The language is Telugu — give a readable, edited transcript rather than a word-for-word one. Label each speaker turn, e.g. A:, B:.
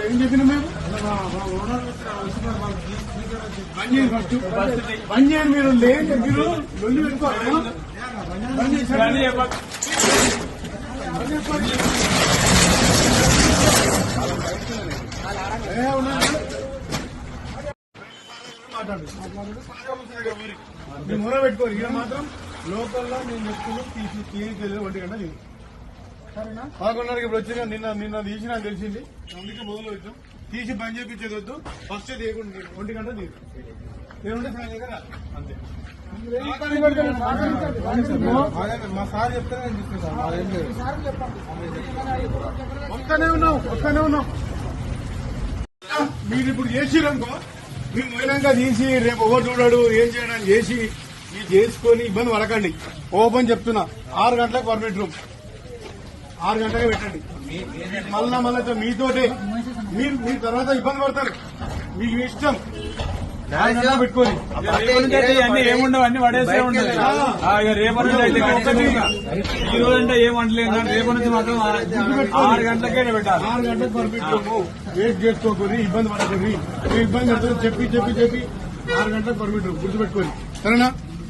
A: ఏం చెప్పినా మేము బంద్ చేయండి మీరు లేదు మీరు లొల్లి పెట్టుకోవాలి మొర పెట్టుకోరు ఇక మాత్రం లోకల్లో నేను చెప్తున్నా తీసి 1 గంట లేదు 11:30కి ఇప్పుడు వచ్చిన నిన్న తీసి నాకు తెలిసింది అందుకే మొదలు పెట్టాం తీసి బంద్ చేయించేది వద్దు ఫస్ట్ తీయకుండా 1 గంట తీరు నేనుంటే సాయం కదా అంతే మా సార్ చెప్తే నేను తీసుకుంటాను వస్తానే ఉన్నాం మీరు ఇప్పుడు చేసిరనుకో మీరు మూలంగా తీసి రేపు ఎవరు చూడాడు ఏం చేయడానికి చేసి మీరు చేసుకొని ఇబ్బంది పడకండి ఓపెన్ చెప్తున్నా 6 గంటలకు పర్మిట్ రూమ్ 6 గంటలకే పెట్టండి మళ్ళా మీతోటే మీరు తర్వాత ఇబ్బంది పడతారు మీకు ఇష్టం పెట్టుకోండి
B: ఏముండవు అన్ని పడేసే ఉంటుంది రేపటి నుంచి అయితే ఈ రోజంటే ఏం వంటలేదు రేపటి నుంచి మాత్రం 6 గంటలకే పెట్టాలి
A: 6 గంటలకు పర్మిట్ వెయిట్ చేసుకోకూరి ఇబ్బంది పడకూరి ఇబ్బంది పడుతుంది చెప్పి 6 గంటలకు పర్మిట్ గుర్తుపెట్టుకోండి సరేనా